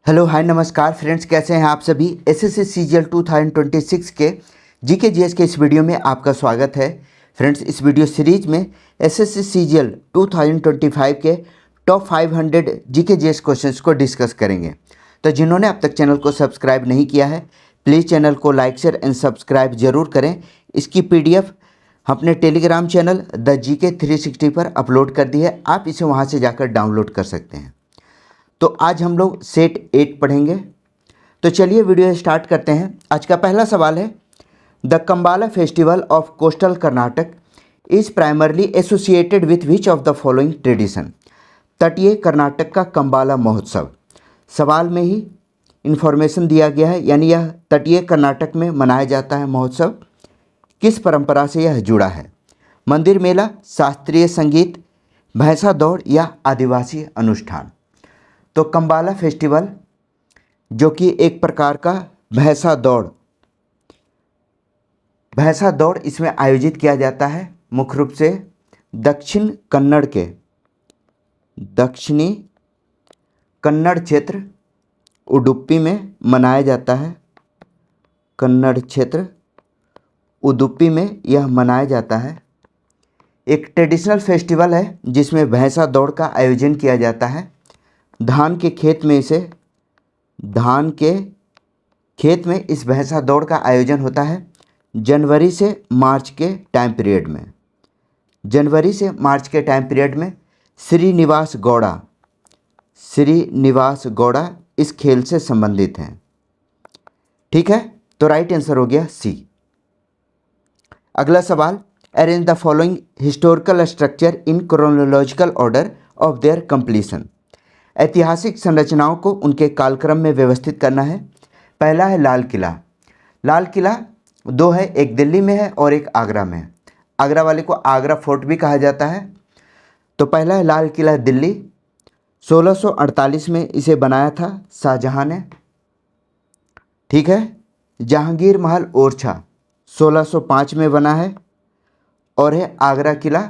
Hello hi नमस्कार friends, कैसे हैं आप सभी। एसएससी सीजीएल 2026 के जीके जीएस के इस वीडियो में आपका स्वागत है। फ्रेंड्स, इस वीडियो सीरीज में एसएससी सीजीएल 2025 के टॉप 500 जीके जीएस क्वेश्चंस को डिस्कस करेंगे। तो जिन्होंने अब तक चैनल को सब्सक्राइब नहीं किया है, प्लीज़ चैनल को लाइक शेयर एंड सब्सक्राइब जरूर करें। इसकी PDF अपने टेलीग्राम चैनल द जीके 360 पर अपलोड कर दी है, आप इसे वहाँ से जाकर डाउनलोड कर सकते हैं। तो आज हम लोग सेट 8 पढ़ेंगे। तो चलिए वीडियो स्टार्ट करते हैं। आज का पहला सवाल है, the Kambala festival of coastal Karnataka is primarily associated with which of the following tradition. तटीय कर्नाटक का कंबाला महोत्सव, सवाल में ही इन्फॉर्मेशन दिया गया है, यानी यह तटीय कर्नाटक में मनाया जाता है महोत्सव। किस परंपरा से यह जुड़ा है? मंदिर मेला, शास्त्रीय संगीत, भैंसा दौड़ या आदिवासी अनुष्ठान। तो कंबाला फेस्टिवल जो कि एक प्रकार का भैंसा दौड़ इसमें आयोजित किया जाता है, मुख्य रूप से दक्षिणी कन्नड़ क्षेत्र उडुपी में मनाया जाता है। कन्नड़ क्षेत्र उडुपी में यह मनाया जाता है। एक ट्रेडिशनल फेस्टिवल है जिसमें भैंसा दौड़ का आयोजन किया जाता है। धान के खेत में इस भैंसा दौड़ का आयोजन होता है जनवरी से मार्च के टाइम पीरियड में। श्रीनिवास गौड़ा इस खेल से संबंधित हैं। ठीक है, तो राइट आंसर हो गया सी। अगला सवाल, arrange the following historical structure in chronological order of their completion. ऐतिहासिक संरचनाओं को उनके कालक्रम में व्यवस्थित करना है। पहला है लाल किला। दो है, एक दिल्ली में है और एक आगरा में है। आगरा वाले को आगरा फोर्ट भी कहा जाता है। तो पहला है लाल किला दिल्ली। 1648 में इसे बनाया था शाहजहां ने। ठीक है। जहांगीर महल ओरछा 1605 में बना है। और है आगरा किला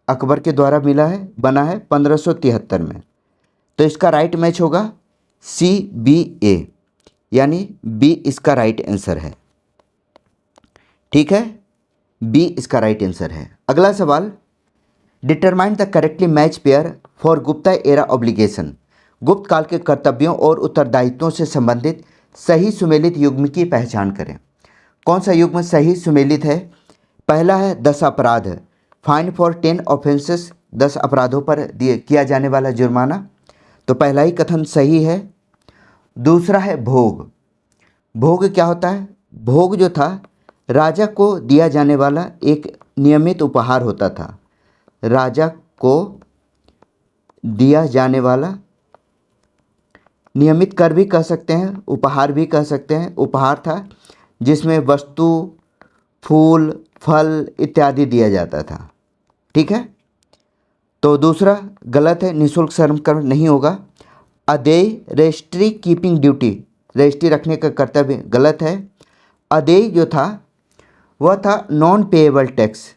अकबर के द्वारा बना है 1573 में। तो इसका राइट मैच होगा CBA, यानी बी इसका राइट आंसर है। ठीक है, बी इसका राइट आंसर है। अगला सवाल, determine the correctly match pair for Gupta era obligation. गुप्त काल के कर्तव्यों और उत्तरदायित्वों से संबंधित सही सुमेलित युग्म की पहचान करें। कौन सा युग्म सही सुमेलित है? पहला है 10 अपराध, फाइन फॉर 10 ऑफेंसेस, 10 अपराधों पर किया जाने वाला जुर्माना। तो पहला ही कथन सही है। दूसरा है भोग क्या होता है? भोग जो था राजा को दिया जाने वाला एक नियमित उपहार होता था। राजा को दिया जाने वाला नियमित कर भी कह सकते हैं, उपहार भी कह सकते हैं। उपहार था जिसमें वस्तु, फूल, फल इत्यादि दिया जाता था। ठीक है, तो दूसरा गलत है, निःशुल्क श्रम कर नहीं होगा। अदेय रजिस्ट्री कीपिंग ड्यूटी, रजिस्ट्री रखने का कर्तव्य, गलत है। अदेय जो था वह था नॉन पेएबल टैक्स,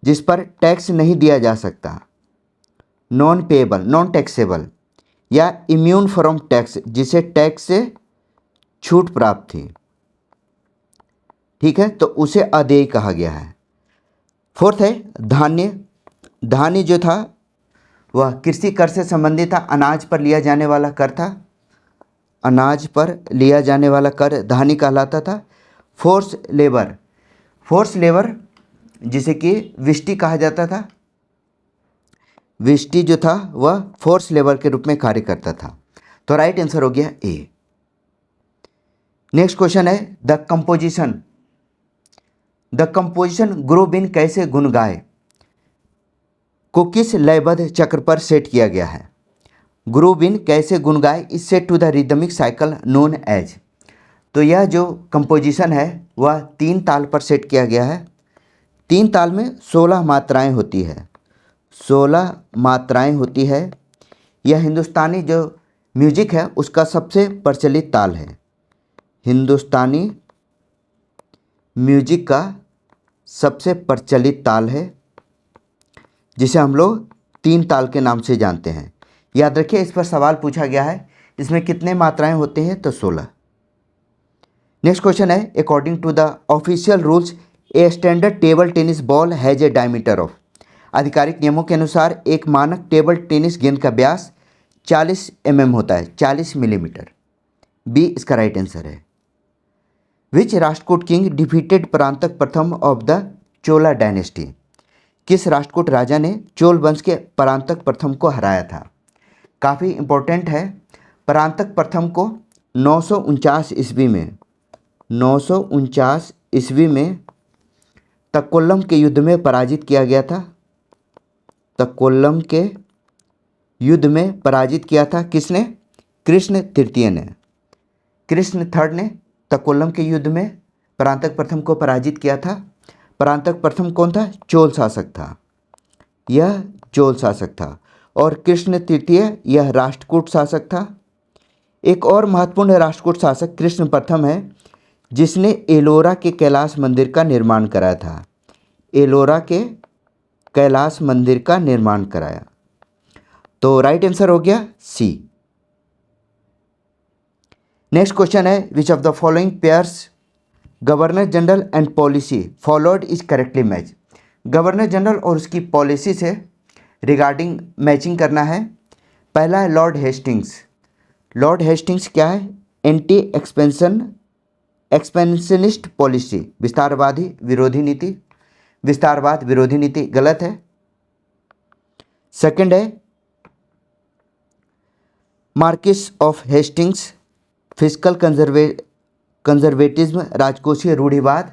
जिस पर टैक्स नहीं दिया जा सकता। नॉन टैक्सेबल या इम्यून फ्रॉम टैक्स, जिसे टैक्स से छूट प्राप्त थी। ठीक है, तो उसे अदेय कहा गया है। फोर्थ है धान्य जो था वह कृषि कर से संबंधित था। अनाज पर लिया जाने वाला कर था। अनाज पर लिया जाने वाला कर धान्य कहलाता था। फोर्स लेबर जिसे कि विष्टी कहा जाता था। विष्टी जो था वह फोर्स लेबर के रूप में कार्य करता था। तो राइट आंसर हो गया ए। नेक्स्ट क्वेश्चन है, द कंपोजिशन गुरु बिन कैसे गुण गाए को किस लयबद्ध चक्र पर सेट किया गया है? गुरु बिन कैसे गुण गाए is set to the rhythmic cycle known as. तो यह जो कंपोजिशन है वह 3 ताल पर सेट किया गया है। 3 ताल में 16 मात्राएं होती है। 16 मात्राएं होती है। यह हिंदुस्तानी जो म्यूजिक है उसका सबसे प्रचलित ताल है। हिंदुस्तानी म्यूजिक का सबसे प्रचलित ताल है, जिसे हम लोग 3 ताल के नाम से जानते हैं। याद रखिए, इस पर सवाल पूछा गया है। इसमें कितने मात्राएं होते हैं? तो 16। नेक्स्ट क्वेश्चन है, according to the official rules a standard table tennis ball has a diameter of. आधिकारिक नियमों के अनुसार एक मानक टेबल टेनिस गेंद का व्यास 40 होता है, 40 मिलीमीटर। बी इसका राइट आंसर है। विच राष्ट्रकूट किंग डिफीटेड परांतक प्रथम ऑफ द चोला डायनेस्टी। किस राष्ट्रकूट राजा ने चोल वंश के परांतक प्रथम को हराया था? काफ़ी इंपॉर्टेंट है। परांतक प्रथम को 949 ईस्वी में 949 ईस्वी में तक्कोलम के युद्ध में पराजित किया गया था। तक्कोलम के युद्ध में पराजित किया था किसने? कृष्ण तृतीय ने। कृष्ण थर्ड ने तक्कोलम के युद्ध में परांतक प्रथम को पराजित किया था। परांतक प्रथम कौन था? चोल शासक था। यह चोल शासक था। और कृष्ण तृतीय यह राष्ट्रकूट शासक था। एक और महत्वपूर्ण राष्ट्रकूट शासक कृष्ण प्रथम है, जिसने एलोरा के कैलाश मंदिर का निर्माण कराया था। एलोरा के कैलाश मंदिर का निर्माण कराया। तो राइट आंसर हो गया सी। नेक्स्ट क्वेश्चन है, which of the following pairs governor general and policy followed is correctly match. Governor general और उसकी पॉलिसी से रिगार्डिंग मैचिंग करना है। पहला है लॉर्ड हेस्टिंग्स। लॉर्ड हेस्टिंग्स क्या है? एंटी एक्सपेंशनिस्ट पॉलिसी, विस्तारवादी विरोधी नीति। विस्तारवाद विरोधी नीति गलत है। सेकंड है Marxist of Hastings, physical conservatism, राजकोषीय रूढ़िवाद।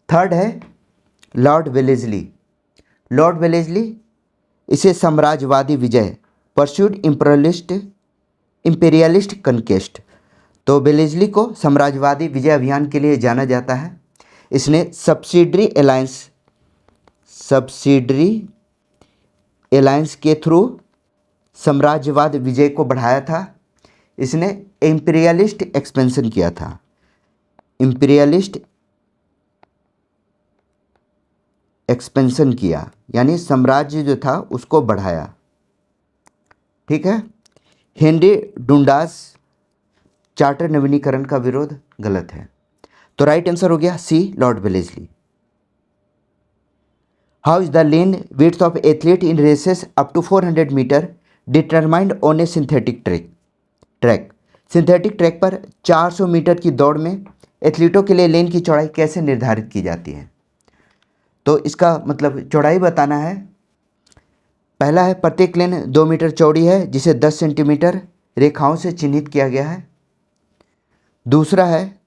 थर्ड है लॉर्ड वेलेस्ली। लॉर्ड वेलेस्ली इसे साम्राज्यवादी विजय, परस्यूड इंपेरियलिस्ट कन्केस्ट। तो वेलेस्ली को साम्राज्यवादी विजय अभियान के लिए जाना जाता है। इसने सब्सिडरी एलायंस के थ्रू साम्राज्यवाद विजय को बढ़ाया था। इसने इंपीरियलिस्ट एक्सपेंशन किया था। इंपीरियलिस्ट एक्सपेंशन किया यानी साम्राज्य जो था उसको बढ़ाया। ठीक है। हेनरी डुंडास चार्टर नवीनीकरण का विरोध गलत है। तो राइट आंसर हो गया C, lord Wellesley. How is the lane width of athlete in races up to 400 metre determined on a synthetic track. Synthetic track पर 400 मीटर की दौड़ में एथलीटों के लिए लेन की चौड़ाई कैसे निर्धारित की जाती है? तो इसका मतलब चौड़ाई बताना है। पहला है प्रत्येक लेन 2 मीटर चौड़ी है, जिसे 10 सेंटीमीटर रेखाओं से चिन्हित किया गया है। दूसरा है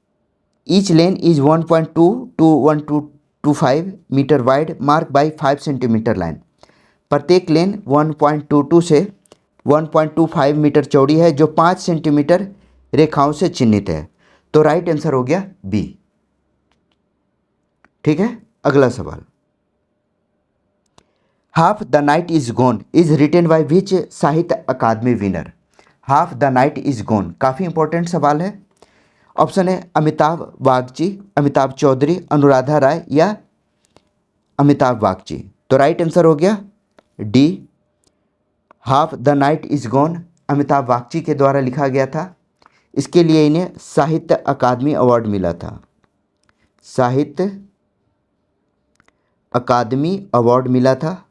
each lane is 1.2 to 1.25 meter wide mark by 5 centimeter line. प्रत्येक लेन 1.22 से 1.25 मीटर चौड़ी है, जो 5 सेंटीमीटर रेखाओं से चिन्हित है। तो राइट आंसर हो गया बी। ठीक है। अगला सवाल, half the night is gone is written by which Sahitya Akademi winner. Half the night is gone काफ़ी इंपॉर्टेंट सवाल है। ऑप्शन है अमिताभ बागची, अमिताभ चौधरी, अनुराधा राय या अमिताभ बागची। तो राइट आंसर हो गया D, half the night is gone Amitabh Bagchi के द्वारा लिखा गया था। इसके लिए इन्हें साहित्य अकादमी अवार्ड मिला था। साहित्य अकादमी अवार्ड मिला था।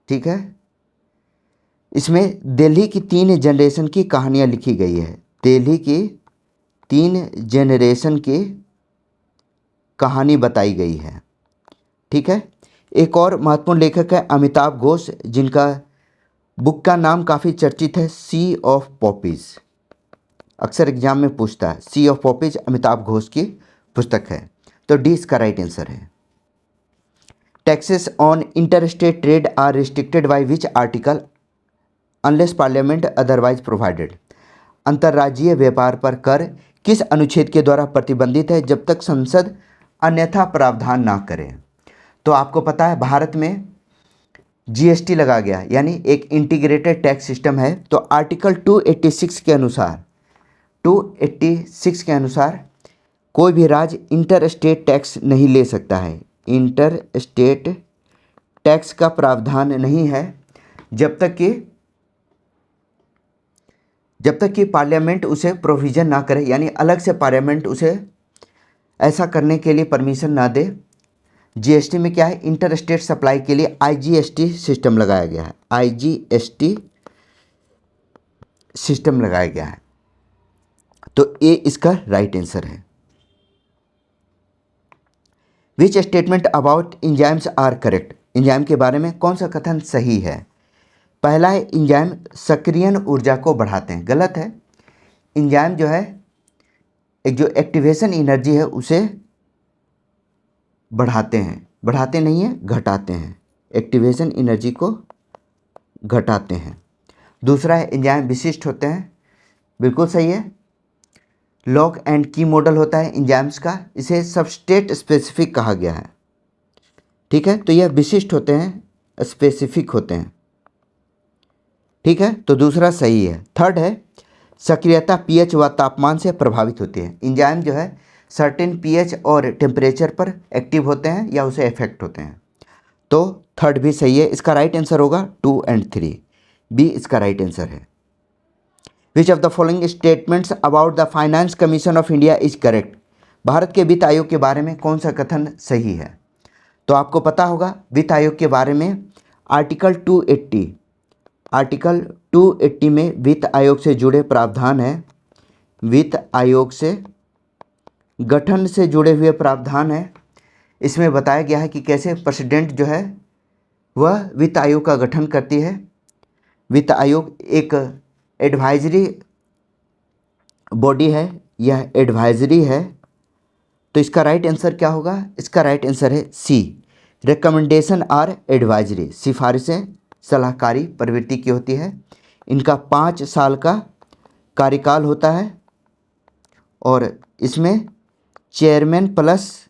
ठीक है। इसमें दिल्ली की 3 जनरेशन की कहानियाँ लिखी गई है। दिल्ली की 3 जनरेशन की कहानी बताई गई है। ठीक है। एक और महत्वपूर्ण लेखक है अमिताभ घोष, जिनका बुक का नाम काफ़ी चर्चित है, सी ऑफ पॉपीज। अक्सर एग्जाम में पूछता है, sea of poppies Amitabh Ghosh की पुस्तक है। तो डी इसका राइट आंसर है। Taxes on interstate trade are restricted by which article unless parliament otherwise provided. अंतर्राज्यीय व्यापार पर कर किस अनुच्छेद के द्वारा प्रतिबंधित है, जब तक संसद अन्यथा प्रावधान ना करे। तो आपको पता है भारत में जीएसटी लगा गया, यानी एक इंटीग्रेटेड टैक्स सिस्टम है। तो आर्टिकल 286 के अनुसार कोई भी राज्य इंटर स्टेट टैक्स नहीं ले सकता है। इंटर स्टेट टैक्स का प्रावधान नहीं है जब तक कि जब तक कि पार्लियामेंट उसे प्रोविज़न ना करे, यानी अलग से पार्लियामेंट उसे ऐसा करने के लिए परमिशन ना दे। जीएसटी में क्या है, इंटर स्टेट सप्लाई के लिए आईजीएसटी सिस्टम लगाया गया है, आईजीएसटी सिस्टम लगाया गया है। तो ए इसका राइट आंसर है। Which statement about enzymes are correct, enzyme के बारे में कौन सा कथन सही है? पहला है इंजाइम सक्रियण ऊर्जा को बढ़ाते हैं, गलत है। इंजाइम जो है एक जो एक्टिवेशन एनर्जी है उसे बढ़ाते हैं, बढ़ाते नहीं है घटाते हैं, एक्टिवेशन एनर्जी को घटाते हैं। दूसरा है एंजाइम विशिष्ट होते हैं, बिल्कुल सही है। लॉक एंड की मॉडल होता है एंजाइम्स का, इसे सबस्ट्रेट स्पेसिफिक कहा गया है। ठीक है, तो यह विशिष्ट होते हैं, स्पेसिफिक होते हैं। ठीक है, तो दूसरा सही है। थर्ड है सक्रियता पीएच व तापमान से प्रभावित होती है। एंजाइम जो है सर्टेन पीएच और टेम्परेचर पर एक्टिव होते हैं या उसे इफेक्ट होते हैं। तो थर्ड भी सही है। इसका राइट आंसर होगा 2 और 3, बी इसका राइट आंसर है। Which of the following statements about the finance commission of India is correct, Bharat के वित्त आयोग के बारे में कौन सा कथन सही है? तो आपको पता होगा वित्त आयोग के बारे में आर्टिकल 280 में वित्त आयोग से जुड़े प्रावधान हैं, वित्त आयोग से गठन से जुड़े हुए प्रावधान हैं। इसमें बताया गया है कि कैसे प्रेसिडेंट जो है वह वित्त आयोग का गठन करती है। वित्त आयोग एक एडवाइजरी बॉडी है, यह एडवाइजरी है। तो इसका राइट आंसर क्या होगा? इसका राइट आंसर है सी, रिकमेंडेशन आर एडवाइजरी, सिफारिशें सलाहकारी प्रवृत्ति की होती है। इनका 5 साल का कार्यकाल होता है और इसमें चेयरमैन प्लस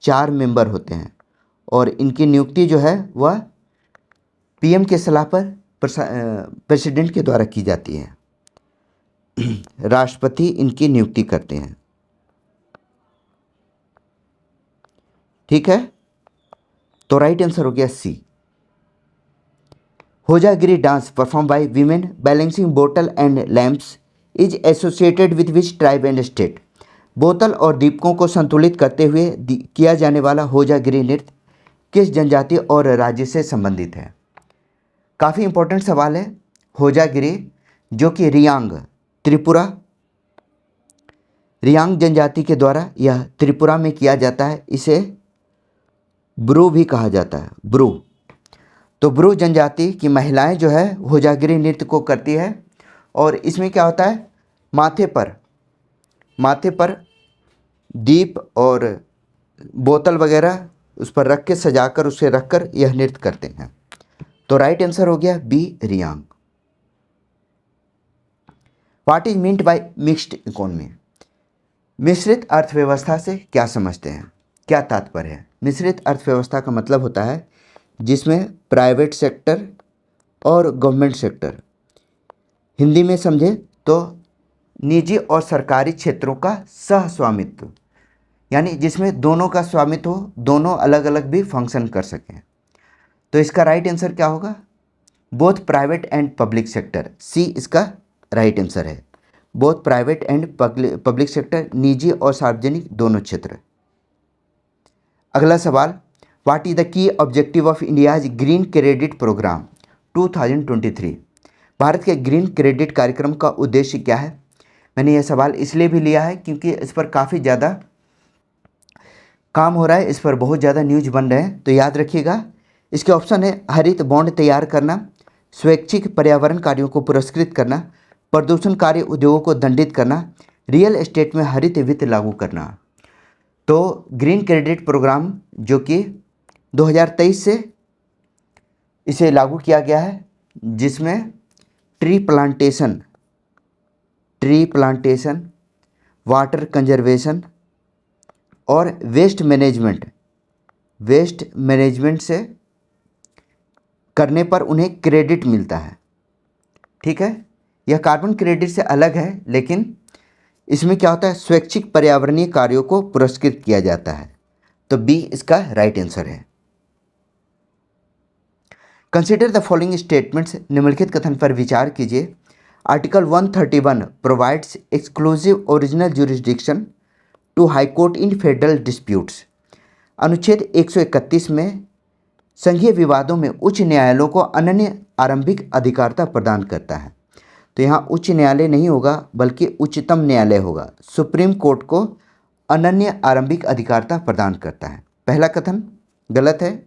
4 मेंबर होते हैं और इनकी नियुक्ति जो है वह पीएम के सलाह पर प्रेसिडेंट के द्वारा की जाती है। राष्ट्रपति इनकी नियुक्ति करते हैं। ठीक है, तो राइट आंसर हो गया C. Hojagiri dance perform by women balancing बोतल and lamps is associated with which tribe and state, बोतल और दीपकों को संतुलित करते हुए किया जाने वाला होजागिरी नृत्य किस जनजाति और राज्य से संबंधित है? काफ़ी इंपॉर्टेंट सवाल है। होजागिरी जो कि रियांग जनजाति के द्वारा यह त्रिपुरा में किया जाता है, इसे ब्रू भी कहा जाता है, ब्रू। तो ब्रू जनजाति की महिलाएं जो है होजागिरी नृत्य को करती है और इसमें क्या होता है, माथे पर दीप और बोतल वगैरह उस पर रख के सजाकर उसे रखकर यह नृत्य करते हैं। तो राइट आंसर हो गया B, Reang. What is meant by mixed economy, मिश्रित अर्थव्यवस्था से क्या समझते हैं, क्या तात्पर्य है? मिश्रित अर्थव्यवस्था का मतलब होता है जिसमें प्राइवेट सेक्टर और गवर्नमेंट सेक्टर, हिंदी में समझे तो निजी और सरकारी क्षेत्रों का सह स्वामित्व, यानी जिसमें दोनों का स्वामित्व हो, दोनों अलग अलग भी फंक्शन कर सकें। तो इसका राइट आंसर क्या होगा? Both private and public sector, C इसका राइट आंसर है। Both private and public sector, निजी और सार्वजनिक दोनों क्षेत्र। अगला सवाल, what is the key objective of India's green credit programme 2023, Bharat के ग्रीन क्रेडिट कार्यक्रम का उद्देश्य क्या है? मैंने यह सवाल इसलिए भी लिया है क्योंकि इस पर काफ़ी ज़्यादा काम हो रहा है, इस पर बहुत ज़्यादा न्यूज बन रहे हैं। तो याद रखिएगा, इसके ऑप्शन है हरित बॉन्ड तैयार करना, स्वैच्छिक पर्यावरण कार्यों को पुरस्कृत करना, प्रदूषणकारी उद्योगों को दंडित करना, रियल एस्टेट में हरित वित्त लागू करना। तो ग्रीन क्रेडिट प्रोग्राम जो कि 2023 से इसे लागू किया गया है, जिसमें ट्री प्लांटेशन, वाटर कंजर्वेशन और वेस्ट मैनेजमेंट से करने पर उन्हें क्रेडिट मिलता है। ठीक है, यह कार्बन क्रेडिट से अलग है, लेकिन इसमें क्या होता है, स्वैच्छिक पर्यावरणीय कार्यों को पुरस्कृत किया जाता है। तो बी इसका राइट आंसर है। कंसिडर द फॉलोइंग स्टेटमेंट्स, निम्नलिखित कथन पर विचार कीजिए। Article 131 provides exclusive original jurisdiction to high court in federal disputes. अनुच्छेद 131 में संघीय विवादों में उच्च न्यायालयों को अनन्य आरंभिक अधिकारता प्रदान करता है। तो यहाँ उच्च न्यायालय नहीं होगा बल्कि उच्चतम न्यायालय होगा। सुप्रीम कोर्ट को अनन्य आरंभिक अधिकारता प्रदान करता है। पहला कथन गलत है।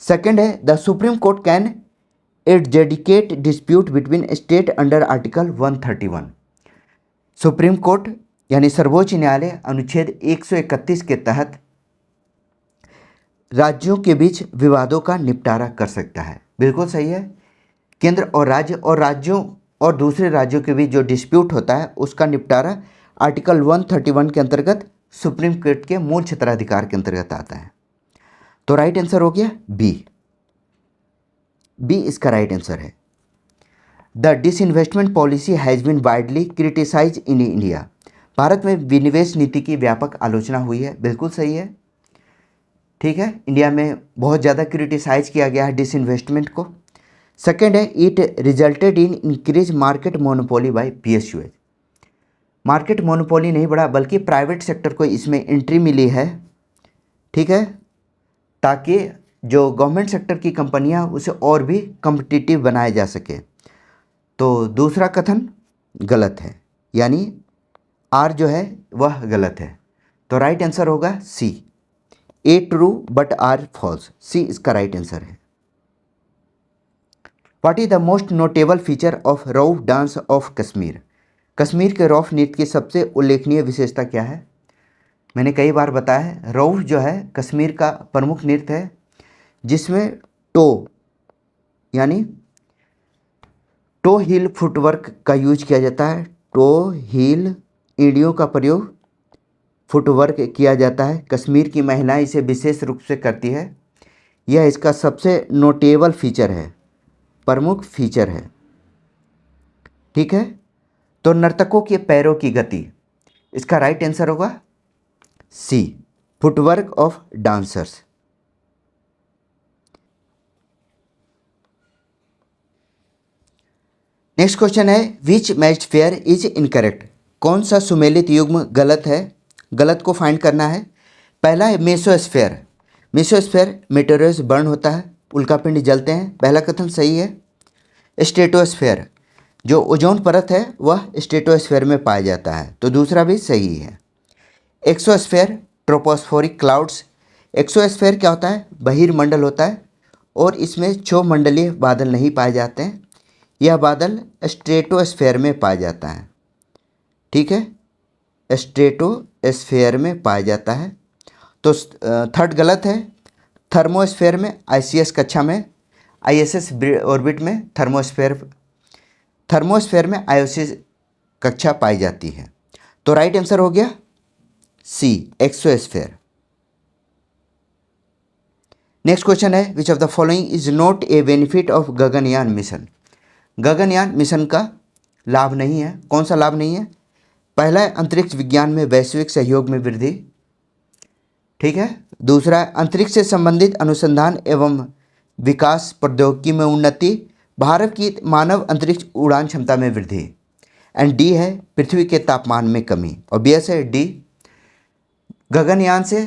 सेकंड है the supreme court can adjudicate dispute between state under article 131। Supreme court यानी सर्वोच्च न्यायालय अनुच्छेद 131 के तहत राज्यों के बीच विवादों का निपटारा कर सकता है। बिल्कुल सही है। केंद्र और राज्यों और दूसरे राज्यों के बीच जो डिस्प्यूट होता है उसका निपटारा आर्टिकल 131 के अंतर्गत सुप्रीम कोर्ट के मूल क्षेत्राधिकार के अंतर्गत आता है। तो राइट आंसर हो गया बी। बी इसका राइट आंसर है। The disinvestment policy has been widely criticize in India. Bharat में विनिवेश नीति की व्यापक आलोचना हुई है। बिल्कुल सही है। ठीक है, इंडिया में बहुत ज़्यादा क्रिटिसाइज किया गया है डिसइन्वेस्टमेंट को। सेकेंड है it resulted in increase market monopoly by PSUs। Market monopoly नहीं बढ़ा बल्कि प्राइवेट सेक्टर को इसमें एंट्री मिली है। ठीक है, ताकि जो गवर्नमेंट सेक्टर की कंपनियां उसे और भी कम्पिटिटिव बनाया जा सके। तो दूसरा कथन गलत है, यानी आर जो है वह गलत है। तो राइट आंसर होगा सी। ए ट्रू बट आर फॉल्स। सी इसका राइट आंसर है। What is the most notable feature of Rauf dance of Kashmir. Kashmir के रऊफ नृत्य की सबसे उल्लेखनीय विशेषता क्या है? मैंने कई बार बताया है, रऊफ जो है कश्मीर का प्रमुख नृत्य है जिसमें यानी टो हील फुटवर्क का यूज किया जाता है। टो हील एड़ियों का प्रयोग फुटवर्क किया जाता है। कश्मीर की महिलाएं इसे विशेष रूप से करती है। यह इसका सबसे नोटेबल फीचर है, प्रमुख फीचर है। ठीक है, तो नर्तकों के पैरों की गति, इसका राइट आंसर होगा C, footwork of dancers. Next question है which matched pair is incorrect. कौन सा सुमेलित युग्म गलत है? गलत को फाइंड करना है। पहला है मेसोस्फेयर। मेसोस्फेयर मेटेरियल्स बर्न होता है, उल्कापिंड जलते हैं। पहला कथन सही है। स्ट्रेटोस्फेयर, जो ओजोन परत है वह स्ट्रेटोस्फेयर में पाया जाता है, तो दूसरा भी सही है। Exosphere ट्रोपोस्फोरिक clouds. एक्सोस्फेयर क्या होता है? बहिर्मंडल होता है और इसमें क्षोमंडलीय बादल नहीं पाए जाते हैं। यह बादल स्ट्रेटोस्फेयर में पाया जाता है। ठीक है, स्ट्रेटोस्फेयर में पाया जाता है। तो थर्ड गलत है। थर्मोस्फेयर में ICS कक्षा में ISS ऑर्बिट में थर्मोस्फेयर में IOC कक्षा पाई जाती है। तो राइट आंसर हो गया सी, एक्सोस्फेयर। नेक्स्ट क्वेश्चन है which of the following is not a benefit of Gaganyaan mission. Gaganyaan mission का लाभ नहीं है। कौन सा लाभ नहीं है? पहला है अंतरिक्ष विज्ञान में वैश्विक सहयोग में वृद्धि। ठीक है, दूसरा है अंतरिक्ष से संबंधित अनुसंधान एवं विकास प्रौद्योगिकी में उन्नति, भारत की मानव अंतरिक्ष उड़ान क्षमता में वृद्धि। एंड डी है पृथ्वी के तापमान में कमी। ऑब्वियस है डी। गगनयान से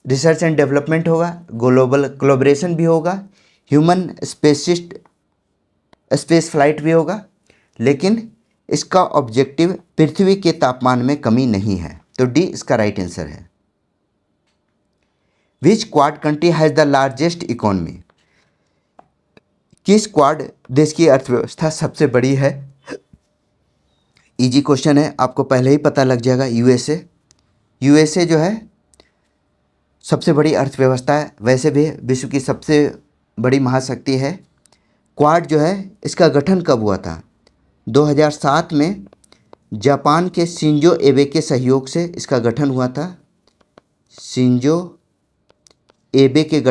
रिसर्च एंड डेवलपमेंट होगा, ग्लोबल कोलैबोरेशन भी होगा, ह्यूमन स्पेस फ्लाइट भी होगा, लेकिन इसका ऑब्जेक्टिव पृथ्वी के तापमान में कमी नहीं है। तो डी इसका राइट आंसर है। Which quad country has the largest economy. किस क्वाड देश की अर्थव्यवस्था सबसे बड़ी है? इजी क्वेश्चन है, आपको पहले ही पता लग जाएगा। यूएसए जो है सबसे बड़ी अर्थव्यवस्था है, वैसे भी विश्व की सबसे बड़ी महाशक्ति है। क्वाड जो है इसका गठन कब हुआ था? 2007 में जापान के शिंजो एबे के सहयोग से इसका गठन हुआ था। शिंजो एबे के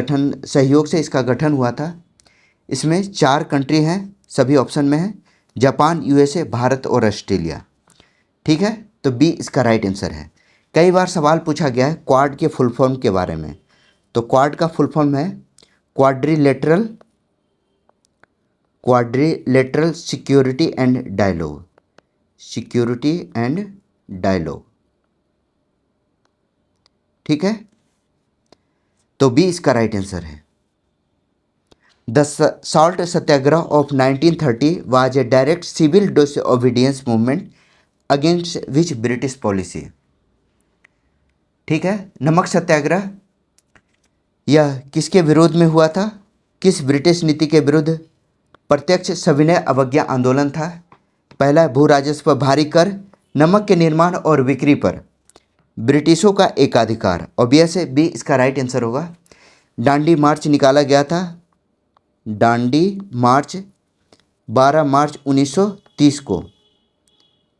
सहयोग से इसका गठन हुआ था। इसमें 4 कंट्री हैं, सभी ऑप्शन में हैं, जापान, यूएसए, भारत और ऑस्ट्रेलिया। ठीक है, तो बी इसका राइट आंसर है। कई बार सवाल पूछा गया है क्वाड के फुल फॉर्म के बारे में। तो क्वाड का फुल फॉर्म है quadrilateral quadrilateral security and dialogue, security and dialogue, ठीक है। तो बी इसका राइट आंसर है। The salt Satyagraha of 1930 was a direct civil disobedience movement against which British policy, ठीक है। नमक सत्याग्रह यह किसके विरोध में हुआ था, किस ब्रिटिश नीति के विरुद्ध? प्रत्यक्ष सविनय अवज्ञा आंदोलन था। पहला, भू राजस्व पर भारी कर, नमक के निर्माण और बिक्री पर ब्रिटिशों का एकाधिकार, ऑब्वियस है बी इसका राइट आंसर होगा। दांडी मार्च निकाला गया था, दांडी मार्च 12 मार्च 1930 को,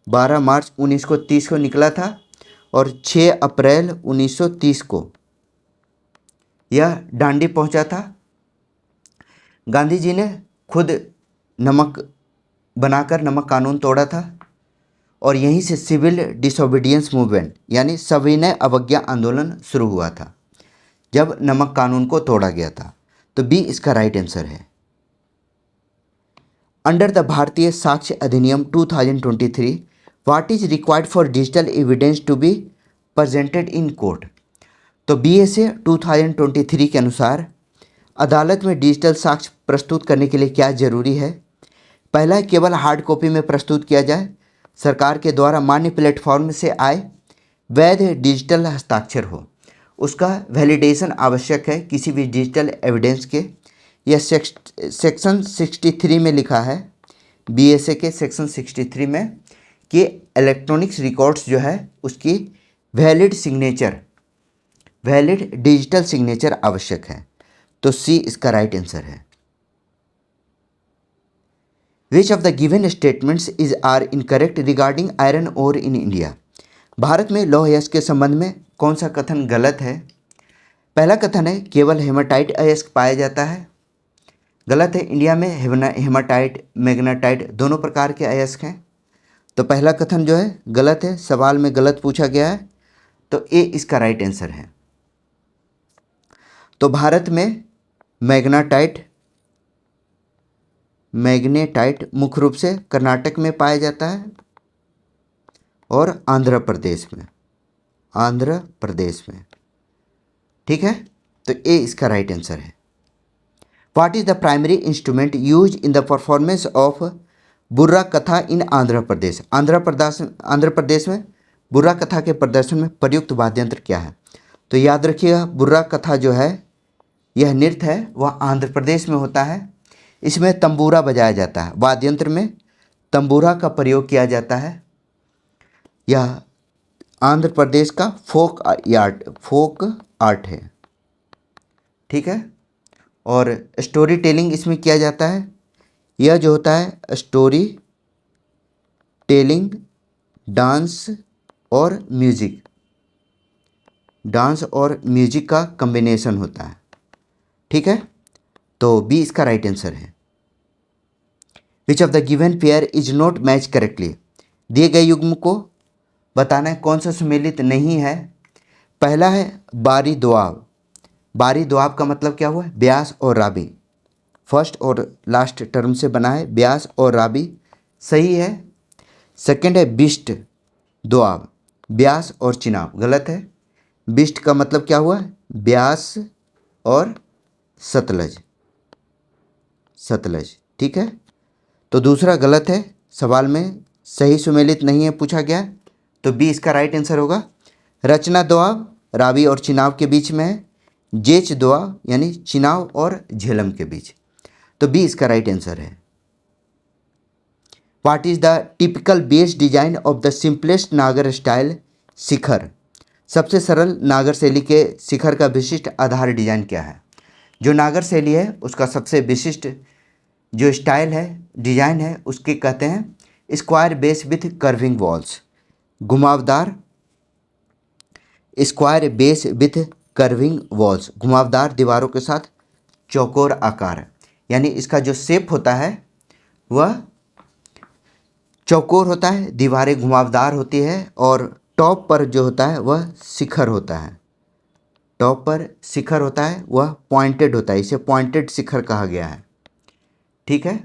12 मार्च 1930 को निकला था और 6 अप्रैल 1930 को यह दांडी पहुंचा था। गांधी जी ने खुद नमक बनाकर नमक कानून तोड़ा था और यहीं से सिविल डिसोबीडियंस मूवमेंट यानी सविनय अवज्ञा आंदोलन शुरू हुआ था जब नमक कानून को तोड़ा गया था। तो बी इसका राइट आंसर है। Under the Bharatiya Sakshya Adhiniyam 2023 what is required for digital evidence to be presented in court? तो BSA 2023 के अनुसार अदालत में डिजिटल साक्ष्य प्रस्तुत करने के लिए क्या जरूरी है? पहला, केवल हार्ड कॉपी में प्रस्तुत किया जाए, सरकार के द्वारा मान्य प्लेटफॉर्म से आए, वैध डिजिटल हस्ताक्षर हो, उसका वैलिडेशन आवश्यक है किसी भी डिजिटल एविडेंस के। यह सेक्शन 63 में लिखा है, BSA के सेक्शन 63 में कि इलेक्ट्रॉनिक्स रिकॉर्ड्स जो है उसकी valid signature, valid digital signature आवश्यक है। तो सी इसका राइट आंसर है। Which of the given statements is are incorrect regarding iron ore in India? Bharat में लौह अयस्क के संबंध में कौन सा कथन गलत है? पहला कथन है केवल हेमाटाइट अयस्क पाया जाता है, गलत है। इंडिया में हेमाटाइट मैग्नेटाइट दोनों प्रकार के अयस्क हैं। तो पहला कथन जो है गलत है, सवाल में गलत पूछा गया है। तो ए इसका राइट आंसर है। तो भारत में मैग्नेटाइट मुख्य रूप से कर्नाटक में पाया जाता है और आंध्र प्रदेश में, ठीक है। तो ए इसका राइट आंसर है। What is the primary instrument use in the performance of Burra Katha in Andhra Pradesh? Andhra Pradesh में बुर्रा कथा के प्रदर्शन में प्रयुक्त वाद्यंत्र क्या है? तो याद रखिएगा, बुर्रा कथा जो है यह नृत्य है वह आंध्र प्रदेश में होता है। इसमें तंबूरा बजाया जाता है, वाद्यंत्र में तंबूरा का प्रयोग किया जाता है। यह आंध्र प्रदेश का फोक आर्ट है, ठीक है। और स्टोरी टेलिंग इसमें किया जाता है। यह जो होता है स्टोरी टेलिंग डांस और म्यूजिक का कॉम्बिनेशन होता है, ठीक है। तो बी इसका राइट आंसर है। Which of the given pair is not match correctly? दिए गए युग्म को बताना है कौन सा सुमेलित नहीं है। पहला है बारी दोआब। बारी दोआब का मतलब क्या हुआ? ब्यास और राबी, फर्स्ट और लास्ट टर्म से बना है, ब्यास और राबी, सही है। सेकंड है बिस्ट दोआब, ब्यास और चिनाब, गलत है। बिस्ट का मतलब क्या हुआ? ब्यास और सतलज, ठीक है। तो दूसरा गलत है, सवाल में सही सुमेलित नहीं है पूछा गया। तो बी इसका राइट आंसर होगा। रचना दोआब रावी और चिनाब के बीच में है, जेच दोआब यानी चिनाब और झेलम के बीच। तो बी इसका राइट आंसर है। What is the typical base design of the simplest नागर स्टाइल शिखर? सबसे सरल नागर शैली के शिखर का विशिष्ट आधार डिजाइन क्या है? जो नागर शैली है उसका सबसे विशिष्ट जो स्टाइल है, डिजाइन है, उसके कहते हैं square base with curving walls, घुमावदार square base with curving walls, घुमावदार दीवारों के साथ चौकोर आकार, यानी इसका जो शेप होता है वह चौकोर होता है, दीवारें घुमावदार होती है और टॉप पर जो होता है वह शिखर होता है, टॉप पर शिखर होता है वह पॉइंटेड होता है, इसे पॉइंटेड शिखर कहा गया है, ठीक है।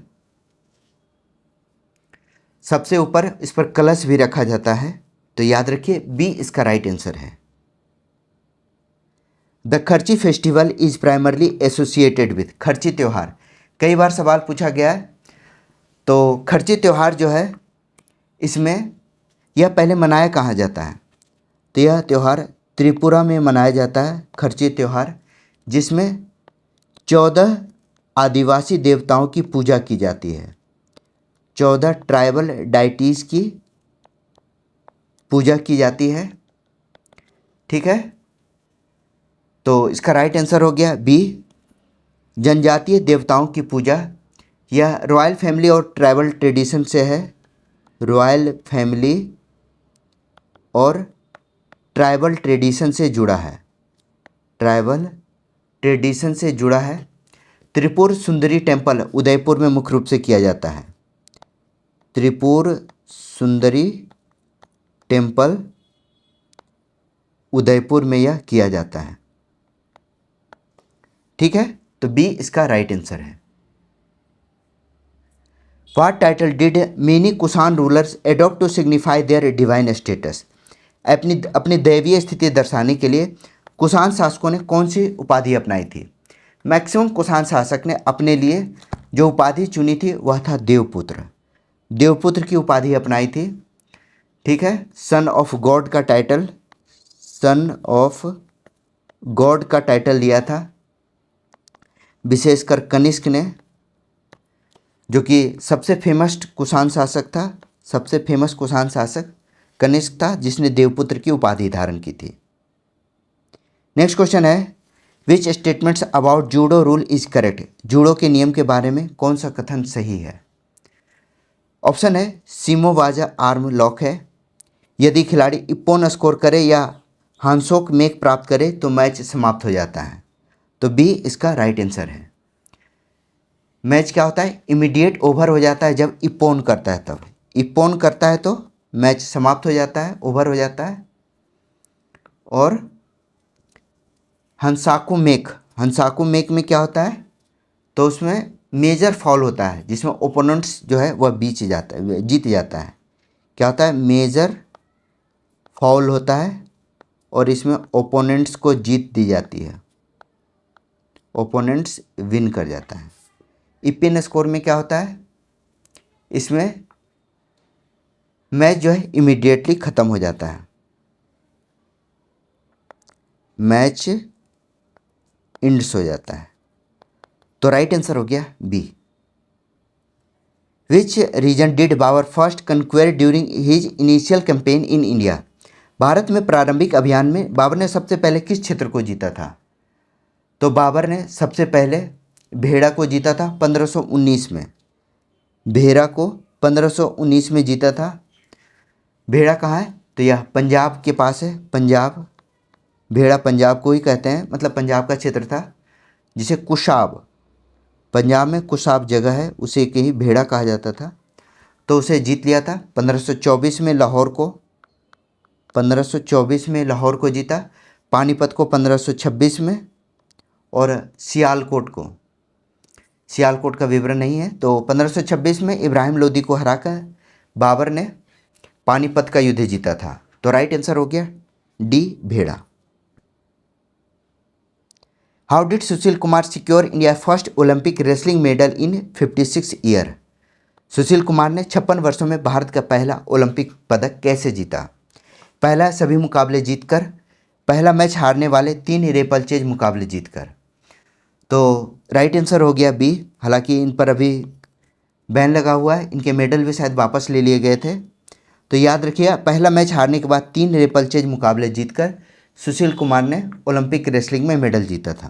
सबसे ऊपर इस पर कलश भी रखा जाता है। तो याद रखिए बी इसका राइट आंसर है। द खर्ची festival is primarily associated with, खर्ची त्यौहार, कई बार सवाल पूछा गया है। तो खर्ची त्यौहार जो है इसमें यह पहले मनाया कहाँ जाता है, तो यह त्यौहार त्रिपुरा में मनाया जाता है, खर्ची त्यौहार, जिसमें 14 आदिवासी देवताओं की पूजा की जाती है। 14 ट्राइबल डाइटीज़ की पूजा की जाती है। ठीक है, तो इसका राइट आंसर हो गया बी, जनजातीय देवताओं की पूजा। यह रॉयल फैमिली और ट्राइबल ट्रेडिशन से है। रॉयल फैमिली और ट्राइबल ट्रेडिशन से जुड़ा है। ट्राइबल ट्रेडिशन से जुड़ा है। त्रिपुर सुंदरी टेम्पल उदयपुर में मुख्य रूप से किया जाता है। त्रिपुर सुंदरी टेम्पल उदयपुर में यह किया जाता है। ठीक है, तो बी इसका राइट आंसर है। What title did many Kushan rulers adopt to signify their divine status, अपनी दैवीय स्थिति दर्शाने के लिए कुषाण शासकों ने कौन सी उपाधि अपनाई थी। मैक्सिमम कुषाण शासक ने अपने लिए जो उपाधि चुनी थी वह था देवपुत्र। देवपुत्र की उपाधि अपनाई थी। ठीक है, सन ऑफ गॉड का टाइटल, सन ऑफ गॉड का टाइटल लिया था विशेषकर कनिष्क ने, जो कि सबसे फेमस कुषाण शासक था। सबसे फेमस कुषाण शासक कनिष्क था, जिसने देवपुत्र की उपाधि धारण की थी। नेक्स्ट क्वेश्चन है, which statements about judo rule is correct, judo के नियम के बारे में कौन सा कथन सही है। ऑप्शन है सीमोवाजा आर्म लॉक है, यदि खिलाड़ी इप्पोन स्कोर करे या हांसोक मेक प्राप्त करे तो मैच समाप्त हो जाता है। तो बी इसका राइट आंसर है। मैच क्या होता है, इमीडिएट ओवर हो जाता है जब इप्पोन करता है, तब इप्पोन करता है तो मैच समाप्त हो जाता है, ओवर हो जाता है। और हंसाकू मेक में क्या होता है, तो उसमें मेजर फॉल होता है जिसमें ओपोनेंट्स जो है वह जीत जाता है। क्या होता है, मेजर फॉल होता है और इसमें ओपोनेंट्स को जीत दी जाती है, ओपोनेंट्स विन कर जाता है। इपिन स्कोर में क्या होता है, इसमें मैच जो है इमीडिएटली ख़त्म हो जाता है, मैच इंड्स हो जाता है। तो राइट आंसर हो गया B. Which region did Babur first conquer during his initial campaign in India, Bharat में प्रारंभिक अभियान में बाबर ने सबसे पहले किस क्षेत्र को जीता था। तो बाबर ने सबसे पहले भेड़ा को जीता था 1519 में, भेड़ा को 1519 में जीता था। भेड़ा कहाँ है, तो यह पंजाब के पास है, पंजाब, भेड़ा पंजाब को ही कहते हैं, मतलब पंजाब का क्षेत्र था जिसे कुशाब, पंजाब में कुशाब जगह है, उसे के ही भेड़ा कहा जाता था। तो उसे जीत लिया था 1524 में, लाहौर को 1524 में लाहौर को जीता, पानीपत को 1526 में, और सियालकोट का विवरण नहीं है। तो 1526 में इब्राहिम लोदी को हराकर बाबर ने पानीपत का युद्ध जीता था। तो राइट आंसर हो गया D Bhera. How did Sushil Kumar secure India first Olympic wrestling medal in 56 year, Sushil Kumar ने 56 वर्षों में भारत का पहला ओलंपिक पदक कैसे जीता। पहला सभी मुकाबले जीतकर, पहला मैच हारने वाले 3 रेपलचेज मुकाबले जीतकर। तो राइट आंसर हो गया बी। हालांकि इन पर अभी बैन लगा हुआ है, इनके मेडल भी शायद वापस ले लिए गए थे। तो याद रखिए, पहला मैच हारने के बाद 3 रेपलचेज मुकाबले जीतकर सुशील कुमार ने ओलंपिक रेसलिंग में मेडल जीता था।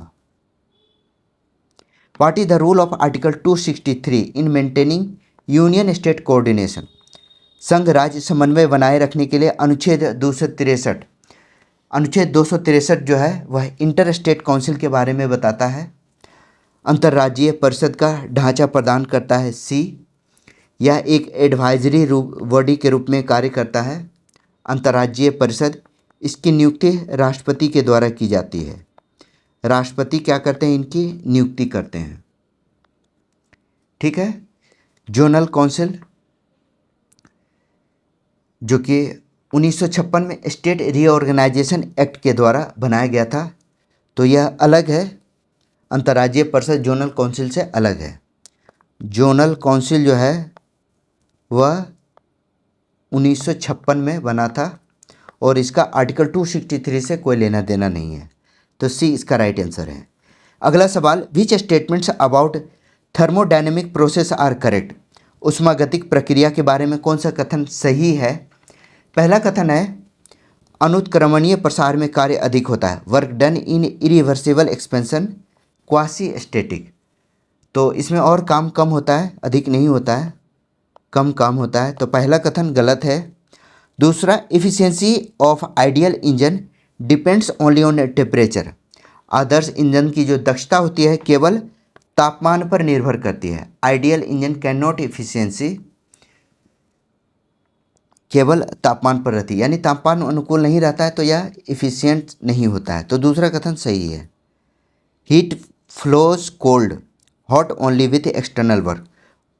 What is the rule of article 263 in maintaining union state coordination, संघ राज्य समन्वय बनाए रखने के लिए अनुच्छेद 263 जो है वह इंटर स्टेट काउंसिल के बारे में बताता है। अंतर्राज्यीय परिषद का ढांचा प्रदान करता है सी, यह एक एडवाइजरी बॉडी के रूप में कार्य करता है। अंतर्राज्यीय परिषद, इसकी नियुक्ति राष्ट्रपति के द्वारा की जाती है। राष्ट्रपति क्या करते हैं, इनकी नियुक्ति करते हैं। ठीक है। जोनल काउंसिल, जो कि 1956 में स्टेट रीऑर्गेनाइजेशन एक्ट के द्वारा बनाया गया था। तो यह अलग है, अंतर्राज्यीय परिषद जोनल काउंसिल से अलग है। जोनल काउंसिल जो है वह 1956 में बना था और इसका आर्टिकल 263 से कोई लेना देना नहीं है। तो सी इसका राइट आंसर है। अगला सवाल, which statements about thermodynamic process are correct. उष्मागतिक प्रक्रिया के बारे में कौन सा कथन सही है। पहला कथन है अनुत्क्रमणीय प्रसार में कार्य अधिक होता है, work done in irreversible expansion quasi static. तो इसमें और काम कम होता है, अधिक नहीं होता है, कम काम होता है। तो पहला कथन गलत है। दूसरा, efficiency of ideal engine depends only on temperature. Adarsh engine की जो दक्षता होती है केवल तापमान पर निर्भर करती है। Ideal engine can not efficiency केवल तापमान पर रहती है, यानी तापमान अनुकूल नहीं रहता है तो यह इफिशियंट नहीं होता है। तो दूसरा कथन सही है। Heat flows cold hot only with external work.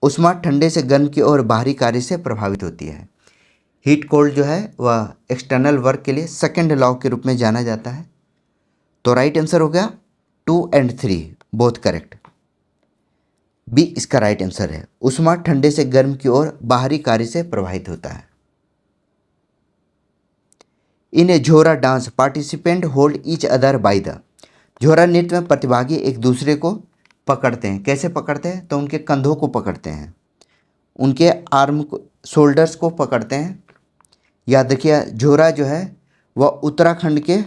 उष्मा ठंडे से गर्म की ओर बाहरी कार्य से प्रभावित होती है। हीट कोल्ड जो है वह एक्सटर्नल वर्क के लिए सेकंड लॉ के रूप में जाना जाता है। तो राइट आंसर हो गया 2 और 3 बोथ करेक्ट। बी इसका राइट आंसर है। उष्मा ठंडे से गर्म की ओर बाहरी कार्य से प्रभावित होता है। इन ए झोरा dance participant hold each other by the. झोरा नृत्य में प्रतिभागी एक दूसरे को पकड़ते हैं। कैसे पकड़ते हैं, तो उनके कंधों को पकड़ते हैं, उनके आर्म को, शोल्डर्स को पकड़ते हैं। याद रखिए झोरा जो है वह उत्तराखंड के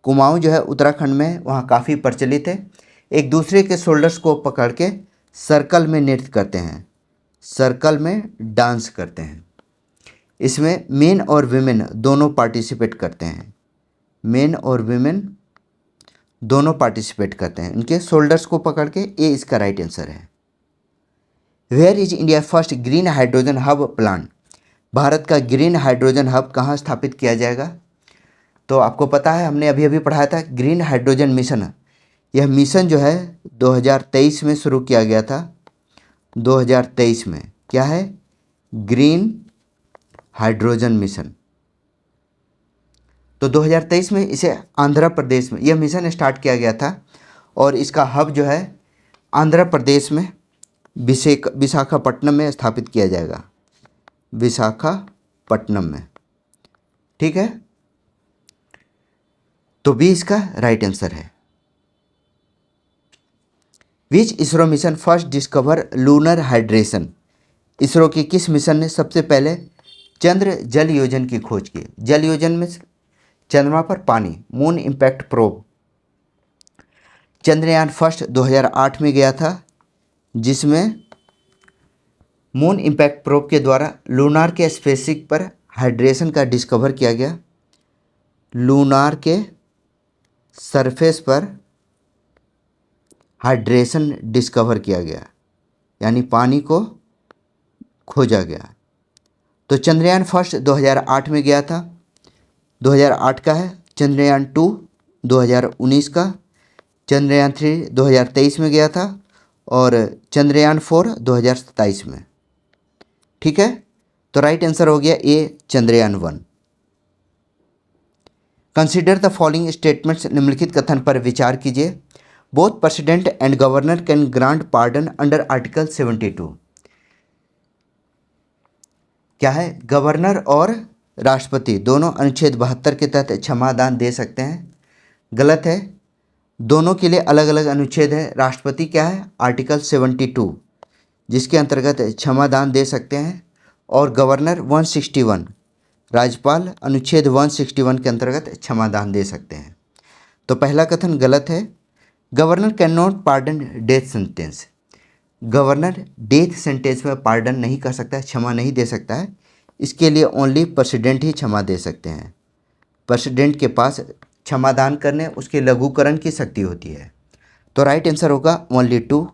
कुमाऊं जो है उत्तराखंड में, वहाँ काफ़ी प्रचलित है। एक दूसरे के शोल्डर्स को पकड़ के सर्कल में नृत्य करते हैं, सर्कल में डांस करते हैं। इसमें मेन और वीमेन दोनों पार्टिसिपेट करते हैं, मेन और वीमेन दोनों पार्टिसिपेट करते हैं उनके शोल्डर्स को पकड़ के। ये इसका राइट आंसर है। Where is India first green hydrogen hub plant. भारत का ग्रीन हाइड्रोजन हब कहाँ स्थापित किया जाएगा। तो आपको पता है, हमने अभी अभी पढ़ाया था ग्रीन हाइड्रोजन मिशन। यह मिशन जो है 2023 में शुरू किया गया था। 2023 में क्या है, ग्रीन हाइड्रोजन मिशन। तो 2023 में इसे आंध्र प्रदेश में यह मिशन स्टार्ट किया गया था और इसका हब जो है आंध्र प्रदेश में विशाखापट्टनम में स्थापित किया जाएगा, विशाखापट्टनम में। ठीक है, तो बी इसका राइट आंसर है। Which ISRO mission first discover lunar hydration. ISRO के किस मिशन ने सबसे पहले चंद्र जल योजन की खोज की। जल योजन में चंद्रमा पर पानी, moon impact probe. Chandrayaan first 2008 में गया था, जिसमें मून इम्पैक्ट प्रोब के द्वारा लूनार के स्पेसिक पर हाइड्रेशन का डिस्कवर किया गया। लूनार के सरफेस पर हाइड्रेशन डिस्कवर किया गया, यानी पानी को खोजा गया। तो चंद्रयान फर्स्ट 2008 में गया था, 2008 का है। चंद्रयान 2 2019 का, चंद्रयान 3 2023 में गया था और चंद्रयान 4 2027 में। ठीक है, तो राइट आंसर हो गया A Chandrayaan 1। Consider the following statements. निम्नलिखित कथन पर विचार कीजिए। Both president and governor can grant pardon under article 72। क्या है, गवर्नर और राष्ट्रपति दोनों अनुच्छेद 72 के तहत क्षमादान दे सकते हैं। गलत है, दोनों के लिए अलग अलग अनुच्छेद है। राष्ट्रपति क्या है, आर्टिकल 72 जिसके अंतर्गत क्षमादान दे सकते हैं, और गवर्नर 161, राज्यपाल अनुच्छेद 161 के अंतर्गत क्षमादान दे सकते हैं। तो पहला कथन गलत है। Governor can not pardon death sentence. Governor death sentence में पार्डन नहीं कर सकता है, क्षमा नहीं दे सकता है। इसके लिए ओनली प्रेसिडेंट ही क्षमा दे सकते हैं। प्रेसिडेंट के पास क्षमादान करने, उसके लघुकरण की शक्ति होती है। तो राइट आंसर होगा ओनली 2,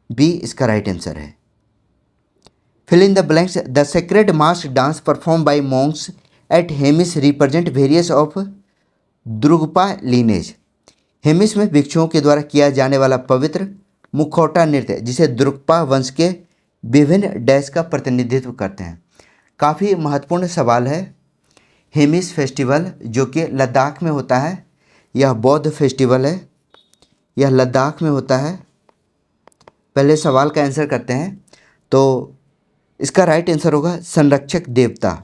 बी इसका राइट आंसर है। Fill in the blanks. The sacred mask dance perform by monks at Hemis represent various of Drugpa lineage. Hemis में भिक्षुओं के द्वारा किया जाने वाला पवित्र मुखौटा नृत्य, जिसे द्रुकपा वंश के विभिन्न डैश का प्रतिनिधित्व करते हैं। काफ़ी महत्वपूर्ण सवाल है। हेमिस फेस्टिवल जो कि लद्दाख में होता है, यह बौद्ध फेस्टिवल है, यह लद्दाख में होता है। पहले सवाल का आंसर करते हैं। तो इसका राइट आंसर होगा संरक्षक देवता।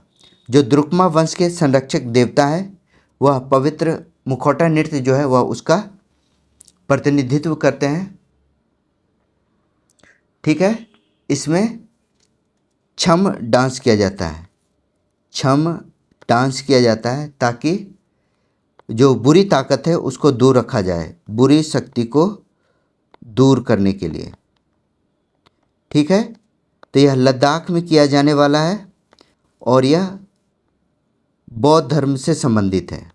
जो द्रुक्मा वंश के संरक्षक देवता है वह पवित्र मुखौटा नृत्य जो है वह उसका प्रतिनिधित्व करते हैं। ठीक है, इसमें छम डांस किया जाता है, छम डांस किया जाता है ताकि जो बुरी ताकत है उसको दूर रखा जाए, बुरी शक्ति को दूर करने के लिए। ठीक है, तो यह लद्दाख में किया जाने वाला है और यह बौद्ध धर्म से संबंधित है,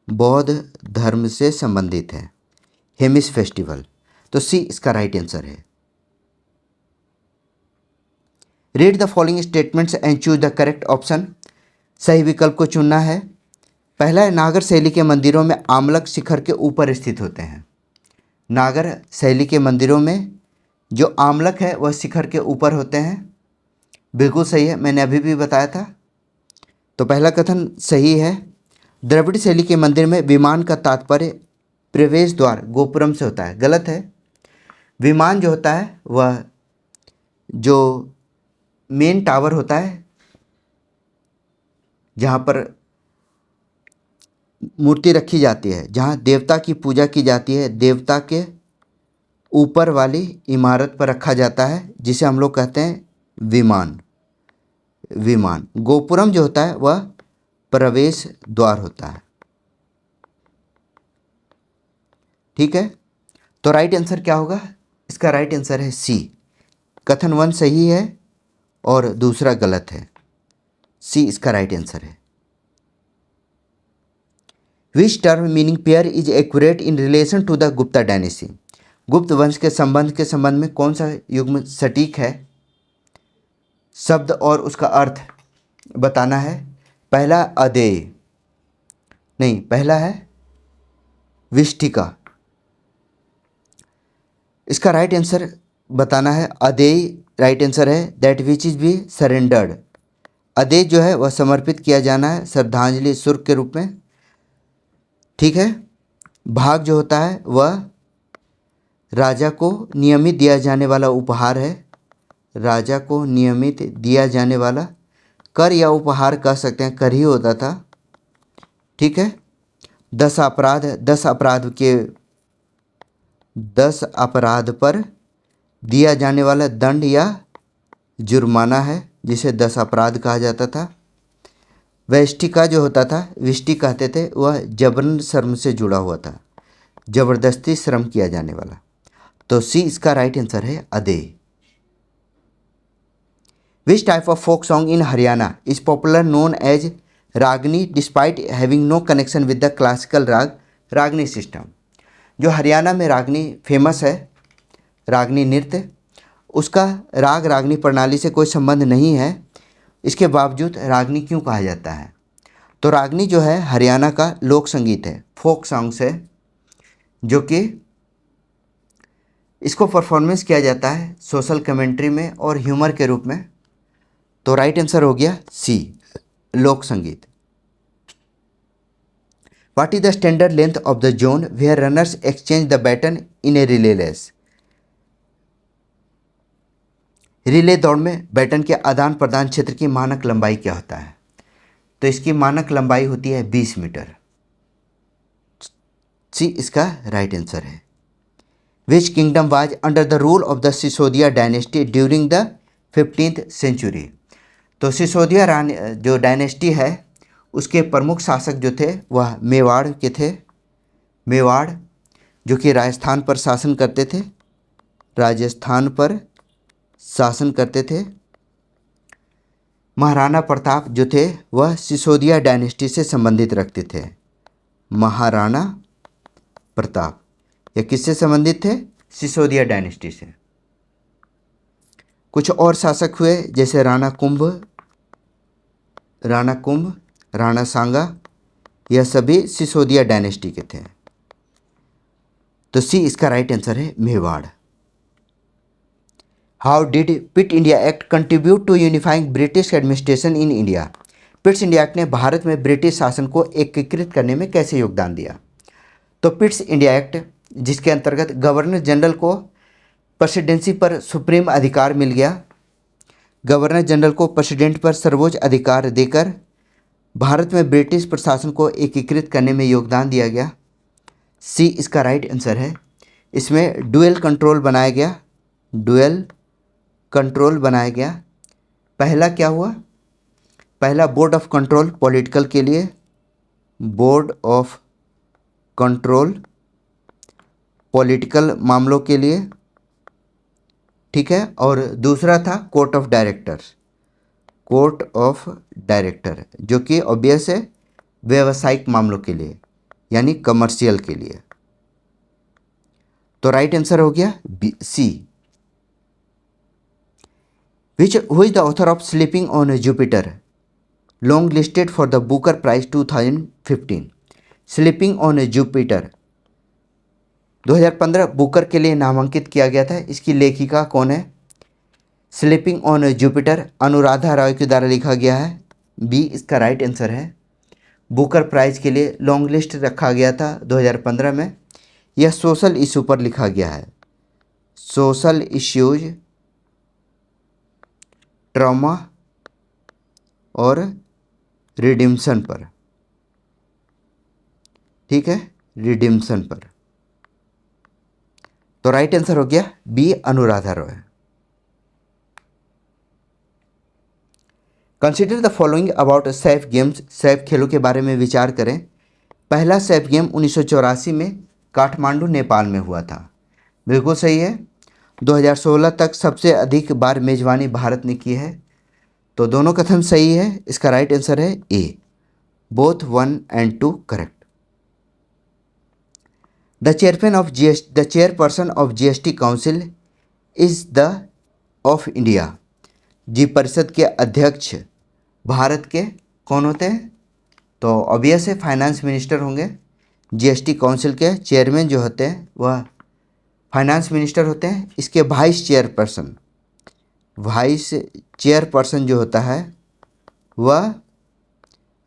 बौद्ध धर्म से संबंधित है हेमिस फेस्टिवल। तो सी इसका राइट आंसर है। Read the following statements and choose the correct option. सही विकल्प को चुनना है। पहला है नागर शैली के मंदिरों में आमलक शिखर के ऊपर स्थित होते हैं। नागर शैली के मंदिरों में जो आमलक है वह शिखर के ऊपर होते हैं। बिल्कुल सही है, मैंने अभी भी बताया था। तो पहला कथन सही है। द्रविड़ शैली के मंदिर में विमान का तात्पर्य प्रवेश द्वार गोपुरम से होता है। गलत है। विमान जो होता है वह जो मेन टावर होता है जहाँ पर मूर्ति रखी जाती है, जहाँ देवता की पूजा की जाती है, देवता के ऊपर वाली इमारत पर रखा जाता है, जिसे हम लोग कहते हैं विमान। विमान गोपुरम जो होता है वह प्रवेश द्वार होता है। ठीक है, तो राइट आंसर क्या होगा? इसका राइट आंसर है सी। कथन 1 सही है और दूसरा गलत है। सी इसका राइट आंसर है। Which term meaning pair is accurate in relation to the Gupta dynasty. गुप्त वंश के संबंध में कौन सा युग्म सटीक है? शब्द और उसका अर्थ बताना है। पहला अदेय, नहीं, पहला है विष्टिका। इसका राइट आंसर बताना है। अदेय राइट आंसर है। That which is be surrendered. अदेय जो है वह समर्पित किया जाना है, श्रद्धांजलि शुल्क के रूप में। ठीक है, भाग जो होता है वह राजा को नियमित दिया जाने वाला उपहार है, राजा को नियमित दिया जाने वाला। कर या उपहार कह सकते हैं, कर ही होता था। ठीक है, 10 अपराध, 10 अपराध पर दिया जाने वाला दंड या जुर्माना है, जिसे 10 अपराध कहा जाता था। वैष्टिका जो होता था, विष्टि कहते थे, वह जबरन श्रम से जुड़ा हुआ था, जबरदस्ती श्रम किया जाने वाला। तो सी इसका राइट आंसर है अदेय। Which type of folk song in Haryana is popular known as Ragni despite having no connection with the classical raga Ragni system. जो हरियाणा में रागनी फेमस है, रागनी नृत्य, उसका राग रागनी प्रणाली से कोई संबंध नहीं है, इसके बावजूद रागनी क्यों कहा जाता है? तो रागनी जो है हरियाणा का लोक संगीत है, फोक सॉन्ग्स है, जो कि इसको परफॉर्मेंस किया जाता है सोशल कमेंट्री में और ह्यूमर के रूप में। तो राइट आंसर हो गया सी, लोक संगीत। What is the standard length of the zone where runners exchange the baton in a relay race. Relay दौड़ में बैटन के आदान प्रदान क्षेत्र की मानक लंबाई क्या होता है? तो इसकी मानक लंबाई होती है 20 मीटर। सी इसका राइट आंसर है। Which kingdom was under the rule of the Sisodia dynasty during the 15th century. तो सिसोदिया जो डायनेस्टी है उसके प्रमुख शासक जो थे वह मेवाड़ के थे। मेवाड़ जो कि राजस्थान पर शासन करते थे, राजस्थान पर शासन करते थे। महाराणा प्रताप जो थे वह सिसोदिया डायनेस्टी से संबंधित रखते थे। महाराणा प्रताप ये किससे संबंधित थे? सिसोदिया डायनेस्टी से। कुछ और शासक हुए जैसे राणा कुंभ, राणा सांगा, यह सभी सिसोदिया डायनेस्टी के थे। तो सी इसका राइट आंसर है Mewar. How did Pitt India Act contribute to unifying British administration in India? Pitt's India Act ने भारत में ब्रिटिश शासन को एकीकृत करने में कैसे योगदान दिया? तो पिट्स इंडिया एक्ट, जिसके अंतर्गत गवर्नर जनरल को प्रेसिडेंसी पर सुप्रीम अधिकार मिल गया, गवर्नर जनरल को प्रेसिडेंट पर सर्वोच्च अधिकार देकर भारत में ब्रिटिश प्रशासन को एकीकृत करने में योगदान दिया गया। सी इसका राइट आंसर है। इसमें डुअल कंट्रोल बनाया गया, डुअल कंट्रोल बनाया गया। पहला क्या हुआ? पहला बोर्ड ऑफ कंट्रोल पॉलिटिकल के लिए, बोर्ड ऑफ कंट्रोल पॉलिटिकल मामलों के लिए, ठीक है। और दूसरा था court of directors, court of director, जो कि ऑब्वियस है व्यावसायिक मामलों के लिए, यानी कमर्शियल के लिए। तो राइट आंसर हो गया B, C. Who is the author of sleeping on Jupiter, long listed for the Booker prize 2015? Sleeping on Jupiter 2015 Booker के लिए नामांकित किया गया था। इसकी लेखिका कौन है? Sleeping on Jupiter Anuradha Roy के द्वारा लिखा गया है। बी इसका राइट आंसर है। बुकर प्राइज के लिए लॉन्ग लिस्ट रखा गया था 2015 में। यह सोशल इशू पर लिखा गया है, सोशल इश्यूज, ट्रॉमा और रिडिम्पशन पर, ठीक है, रिडिम्पशन पर। तो राइट आंसर हो गया B Anuradha Roy. Consider the following about SAF games, SAF खेलों के बारे में विचार करें। पहला सैफ गेम 1984 में काठमांडू नेपाल में हुआ था, बिल्कुल सही है। 2016 तक सबसे अधिक बार मेजबानी भारत ने की है, तो दोनों कथन सही है। इसका राइट आंसर है A, both 1 and 2 correct. The chairperson of GST council is the of India, G परिषद के अध्यक्ष भारत के कौन होते हैं? तो ऑब्वियस है फाइनेंस मिनिस्टर होंगे। जीएसटी काउंसिल के चेयरमैन जो होते हैं वह फाइनेंस मिनिस्टर होते हैं। इसके वाइस चेयरपर्सन जो होता है वह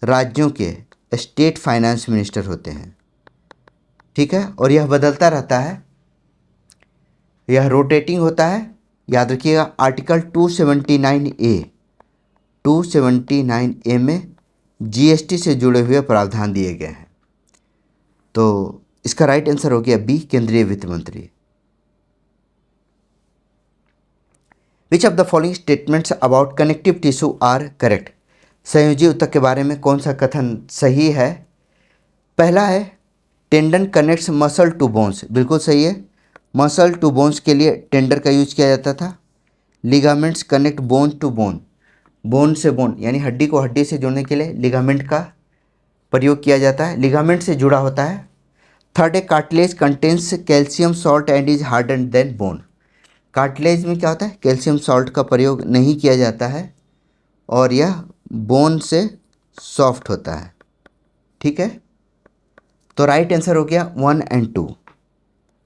राज्यों के स्टेट फाइनेंस मिनिस्टर होते हैं, ठीक है। और यह बदलता रहता है, यह रोटेटिंग होता है। याद रखिएगा आर्टिकल 279A में जीएसटी से जुड़े हुए प्रावधान दिए गए हैं। तो इसका राइट आंसर हो गया बी, केंद्रीय वित्त मंत्री। Which of the following statements about connective tissue are correct? संयोजी ऊतक के बारे में कौन सा कथन सही है? पहला है tendon connects muscle to bones, बिल्कुल सही है। मसल टू बोन्स के लिए टेंडर का यूज किया जाता था। Ligaments connect bone to bone, bone से बोन यानी हड्डी को हड्डी से जोड़ने के लिए लिगामेंट का प्रयोग किया जाता है, लिगामेंट से जुड़ा होता है। थर्ड है cartilage contains calcium salt and is harden then bone. Cartilage में क्या होता है? कैल्शियम सॉल्ट का प्रयोग नहीं किया जाता है और यह बोन से सॉफ्ट होता है, ठीक है। तो राइट आंसर हो गया 1 and 2,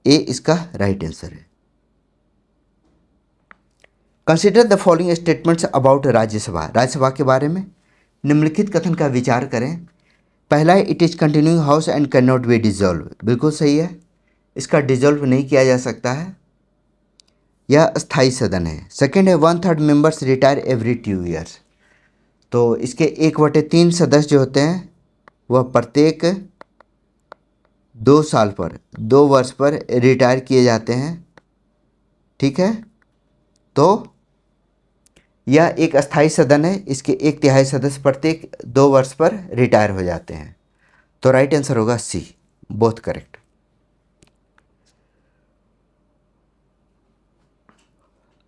ए इसका राइट आंसर है। Consider the following statements about Rajya Sabha, Rajya Sabha के बारे में निम्नलिखित कथन का विचार करें। पहला है it is continuing house and can not be dissolve, बिल्कुल सही है। इसका डिजॉल्व नहीं किया जा सकता है, यह अस्थायी सदन है। सेकेंड है 1/3 मेंबर्स रिटायर एवरी 2 years, तो इसके 1/3 सदस्य जो होते हैं वह प्रत्येक 2 साल पर, 2 वर्ष पर रिटायर किए जाते हैं, ठीक है। तो यह एक अस्थायी सदन है, इसके 1/3 सदस्य प्रत्येक 2 वर्ष पर रिटायर हो जाते हैं। तो राइट आंसर होगा सी, बोथ करेक्ट।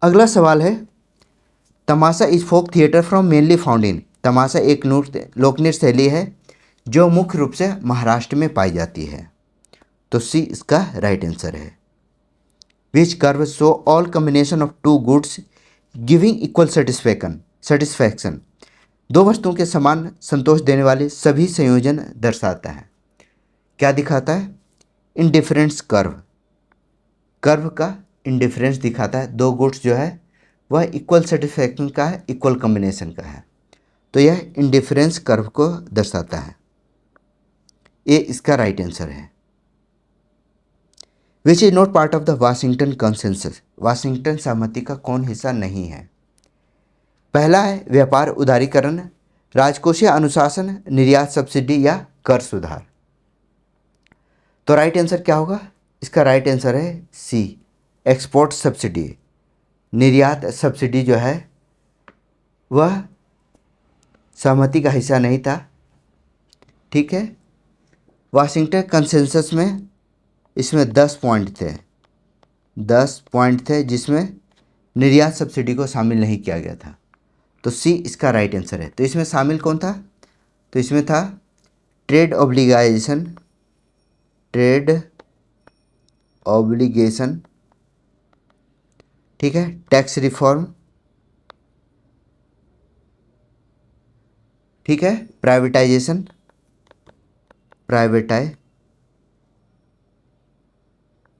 अगला सवाल है tamasha is folk theatre from mainly found in, tamasha एक लोकनृत्य शैली है जो मुख्य रूप से महाराष्ट्र में पाई जाती है। तो सी इसका राइट आंसर है। Which curve show all combination of 2 goods giving equal satisfaction, 2 वस्तुओं के समान संतोष देने वाले सभी संयोजन दर्शाता है। क्या दिखाता है? इंडिफरेंस कर्व, कर्व का इंडिफरेंस दिखाता है। 2 गुड्स जो है वह इक्वल सेटिस्फैक्शन का है, इक्वल कॉम्बिनेशन का है। तो यह इंडिफरेंस कर्व को दर्शाता है। ये इसका राइट आंसर है। Which is not part of the Washington consensus, Washington सहमति का कौन हिस्सा नहीं है? पहला है व्यापार उदारीकरण, राजकोषीय अनुशासन, निर्यात सब्सिडी या कर सुधार। तो राइट आंसर क्या होगा? इसका राइट आंसर है सी, एक्सपोर्ट सब्सिडी। निर्यात सब्सिडी जो है वह सहमति का हिस्सा नहीं था। ठीक है, वाशिंगटन कंसेंसस में इसमें 10 पॉइंट थे, 10 पॉइंट थे जिसमें निर्यात सब्सिडी को शामिल नहीं किया गया था। तो सी इसका राइट आंसर है। तो इसमें शामिल कौन था? तो इसमें था ट्रेड ऑब्लिगेशन, ट्रेड ऑब्लिगेशन, ठीक है, टैक्स रिफॉर्म, ठीक है, प्राइवेटाइजेशन,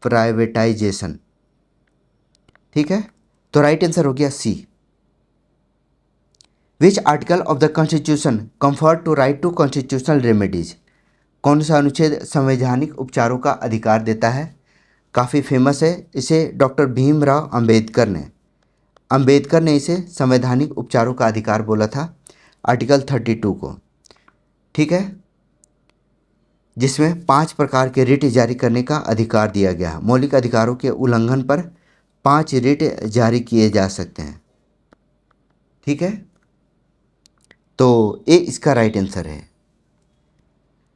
प्राइवेटाइजेशन, ठीक है। तो राइट आंसर हो गया C. Which article of the constitution confers to right to constitutional remedies, कौन सा अनुच्छेद संवैधानिक उपचारों का अधिकार देता है? काफ़ी फेमस है, इसे डॉक्टर भीमराव अंबेडकर ने इसे संवैधानिक उपचारों का अधिकार बोला था, आर्टिकल 32 को, ठीक है, जिसमें 5 प्रकार के रिट जारी करने का अधिकार दिया गया है। मौलिक अधिकारों के उल्लंघन पर 5 रिट जारी किए जा सकते हैं, ठीक है। तो ये इसका राइट आंसर है।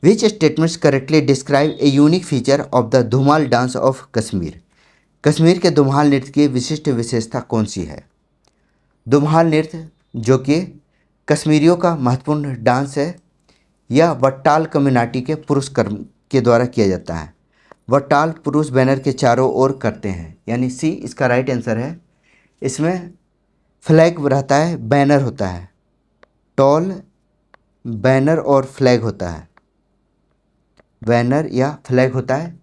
Which statements correctly describe a unique feature of the Dhumal dance of Kashmir, Kashmir के धुमाल नृत्य की विशिष्ट विशेषता कौन सी है? धुमाल नृत्य जो कि कश्मीरियों का महत्वपूर्ण डांस है, यह वट्टाल कम्युनिटी के पुरुष कर्म के द्वारा किया जाता है। वट्टाल पुरुष बैनर के चारों ओर करते हैं, यानी सी इसका राइट आंसर है। इसमें फ्लैग रहता है, बैनर होता है, टॉल बैनर और फ्लैग होता है, बैनर या फ्लैग होता है,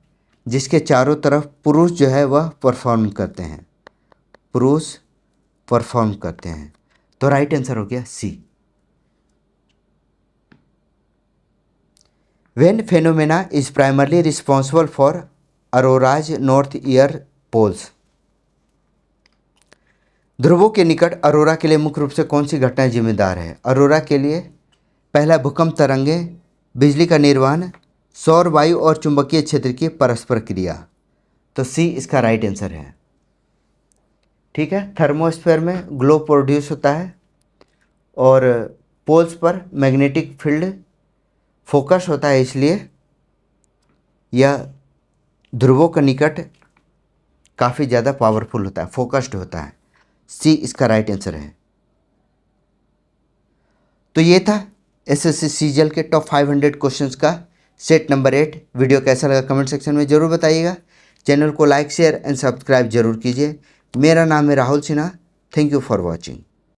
जिसके चारों तरफ पुरुष जो है वह परफॉर्म करते हैं, पुरुष परफॉर्म करते हैं। तो राइट आंसर हो गया C. Which phenomena is primarily responsible for auroras north year poles, ध्रुवों के निकट अरोरा के लिए मुख्य रूप से कौन सी घटनाएं जिम्मेदार है? अरोरा के लिए पहला भूकंप तरंगें, बिजली का निर्वहन, सौर वायु और चुंबकीय क्षेत्र की परस्पर क्रिया। तो सी इसका राइट आंसर है, ठीक है। थर्मोस्फेयर में ग्लो प्रोड्यूस होता है और पोल्स पर मैग्नेटिक फील्ड फोकस होता है, इसलिए यह ध्रुवों के निकट काफ़ी ज़्यादा पावरफुल होता है, फोकस्ड होता है। सी इसका राइट आंसर है। तो ये था एसएससी सीजीएल के टॉप 500 क्वेश्चंस का सेट नंबर 8। वीडियो कैसा लगा कमेंट सेक्शन में ज़रूर बताइएगा। चैनल को लाइक शेयर एंड सब्सक्राइब जरूर कीजिए। मेरा नाम है Rahul Sinha. Thank you for watching.